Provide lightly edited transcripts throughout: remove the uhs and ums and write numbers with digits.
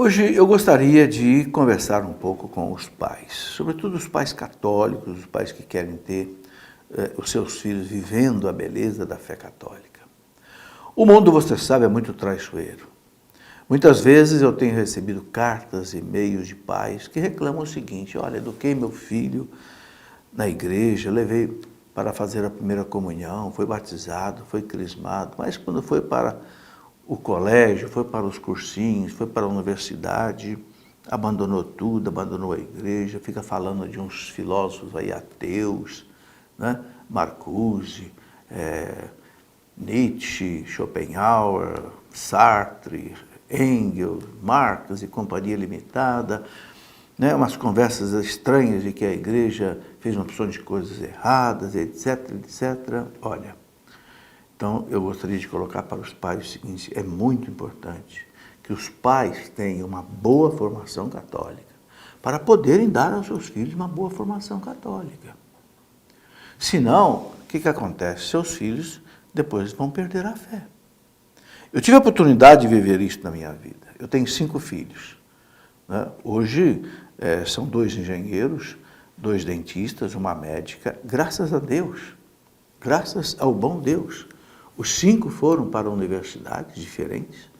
Hoje eu gostaria de conversar um pouco com os pais, sobretudo os pais católicos, os pais que querem ter os seus filhos vivendo a beleza da fé católica. O mundo, você sabe, é muito traiçoeiro. Muitas vezes eu tenho recebido cartas e e-mails de pais que reclamam o seguinte: olha, eduquei meu filho na igreja, levei para fazer a primeira comunhão, foi batizado, foi crismado, mas quando foi para o colégio, foi para os cursinhos, foi para a universidade, abandonou tudo, abandonou a igreja, fica falando de uns filósofos aí ateus, né? Marcuse, Nietzsche, Schopenhauer, Sartre, Engels, Marx e Companhia Limitada, né? Umas conversas estranhas de que a igreja fez uma opção de coisas erradas, etc, etc. Olha, então eu gostaria de colocar para os pais o seguinte: é muito importante que os pais tenham uma boa formação católica para poderem dar aos seus filhos uma boa formação católica. Senão, o que acontece? Seus filhos depois vão perder a fé. Eu tive a oportunidade de viver isso na minha vida. Eu tenho 5 filhos, né? Hoje são 2 engenheiros, 2 dentistas, uma médica. Graças a Deus, graças ao bom Deus, os 5 foram para universidades diferentes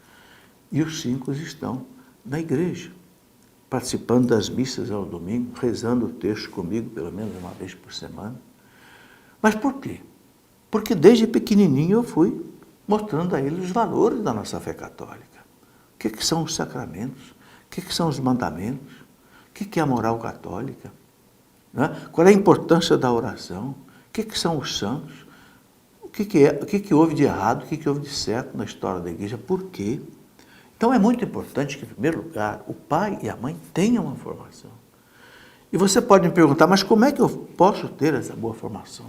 e os 5 estão na igreja, participando das missas ao domingo, rezando o texto comigo pelo menos uma vez por semana. Mas por quê? Porque desde pequenininho eu fui mostrando a eles os valores da nossa fé católica. O que são os sacramentos? O que são os mandamentos? O que é a moral católica? Né? Qual é a importância da oração? O que são os santos? O que houve de errado? O que houve de certo na história da igreja? Por quê? Então é muito importante que, em primeiro lugar, o pai e a mãe tenham uma formação. E você pode me perguntar: mas como é que eu posso ter essa boa formação?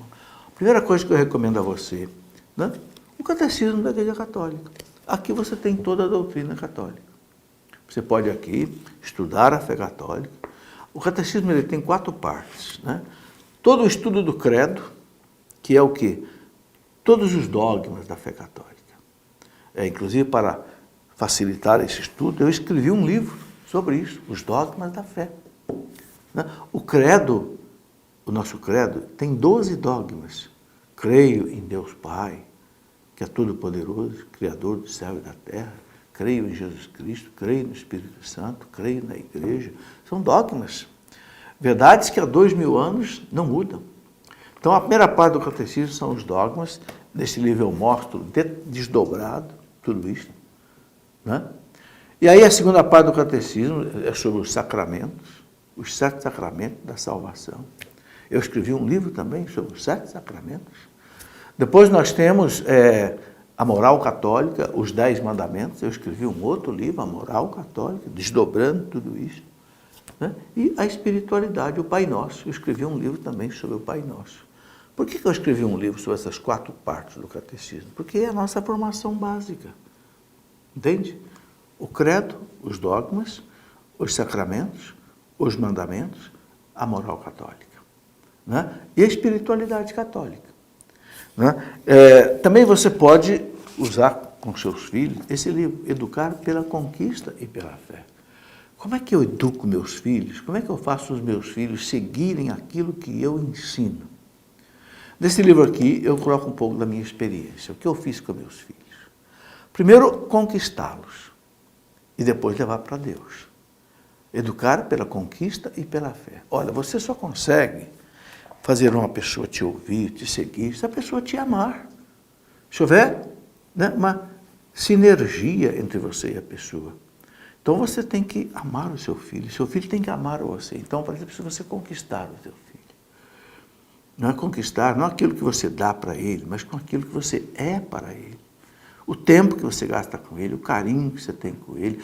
A primeira coisa que eu recomendo a você, né? O catecismo da Igreja Católica. Aqui você tem toda a doutrina católica. Você pode aqui estudar a fé católica. O catecismo ele tem 4 partes, né? Todo o estudo do credo, que é o quê? Todos os dogmas da fé católica. Inclusive, para facilitar esse estudo, eu escrevi um livro sobre isso, os dogmas da fé. Né? O credo, o nosso credo, tem 12 dogmas. Creio em Deus Pai, que é todo-poderoso, Criador do céu e da terra. Creio em Jesus Cristo, creio no Espírito Santo, creio na igreja. São dogmas. Verdades que há 2000 anos não mudam. Então, a primeira parte do catecismo são os dogmas. Nesse livro eu mostro desdobrado tudo isso, né? E aí a segunda parte do catecismo é sobre os sacramentos, os 7 sacramentos da salvação. Eu escrevi um livro também sobre os 7 sacramentos. Depois nós temos a moral católica, os 10 mandamentos. Eu escrevi um outro livro, a moral católica, desdobrando tudo isso, né? E a espiritualidade, o Pai Nosso. Eu escrevi um livro também sobre o Pai Nosso. Por que eu escrevi um livro sobre essas 4 partes do catecismo? Porque é a nossa formação básica. Entende? O credo, os dogmas, os sacramentos, os mandamentos, a moral católica, né? E a espiritualidade católica, né? Também você pode usar com seus filhos esse livro, Educar pela Conquista e pela Fé. Como é que eu educo meus filhos? Como é que eu faço os meus filhos seguirem aquilo que eu ensino? Nesse livro aqui, eu coloco um pouco da minha experiência, o que eu fiz com meus filhos. Primeiro, conquistá-los e depois levar para Deus. Educar pela conquista e pela fé. Olha, você só consegue fazer uma pessoa te ouvir, te seguir, se a pessoa te amar. Se houver, né, uma sinergia entre você e a pessoa. Então você tem que amar o seu filho tem que amar você. Então, por exemplo, se você conquistar o seu filho, não é conquistar, não aquilo que você dá para ele, mas com aquilo que você é para ele. O tempo que você gasta com ele, o carinho que você tem com ele,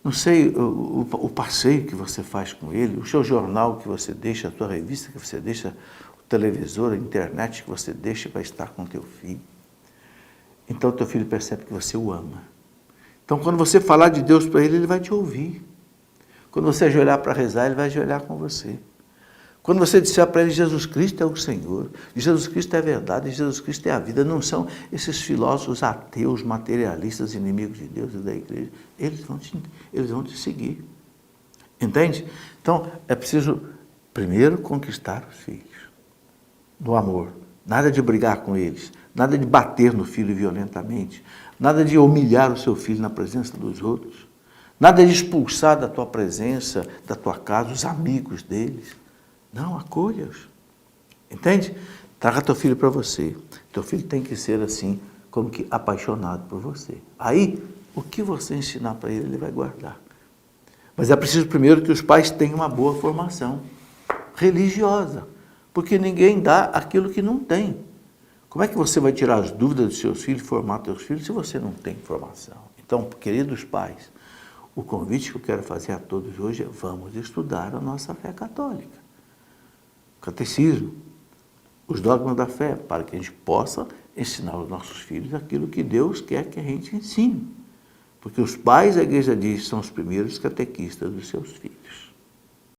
não sei, o passeio que você faz com ele, o seu jornal que você deixa, a sua revista que você deixa, o televisor, a internet que você deixa para estar com o teu filho. Então o teu filho percebe que você o ama. Então quando você falar de Deus para ele, ele vai te ouvir. Quando você ajoelhar para rezar, ele vai ajoelhar com você. Quando você disser para ele, Jesus Cristo é o Senhor, Jesus Cristo é a verdade, Jesus Cristo é a vida, não são esses filósofos ateus, materialistas, inimigos de Deus e da igreja, eles vão te seguir. Entende? Então, é preciso, primeiro, conquistar os filhos, no amor. Nada de brigar com eles, nada de bater no filho violentamente, nada de humilhar o seu filho na presença dos outros, nada de expulsar da tua presença, da tua casa, os amigos deles. Não, acolha-os. Entende? Traga teu filho para você. Teu filho tem que ser assim, como que apaixonado por você. Aí, o que você ensinar para ele, ele vai guardar. Mas é preciso primeiro que os pais tenham uma boa formação religiosa, porque ninguém dá aquilo que não tem. Como é que você vai tirar as dúvidas dos seus filhos, formar seus filhos, se você não tem formação? Então, queridos pais, o convite que eu quero fazer a todos hoje é: vamos estudar a nossa fé católica. Catecismo, os dogmas da fé, para que a gente possa ensinar aos nossos filhos aquilo que Deus quer que a gente ensine. Porque os pais, a igreja diz, são os primeiros catequistas dos seus filhos.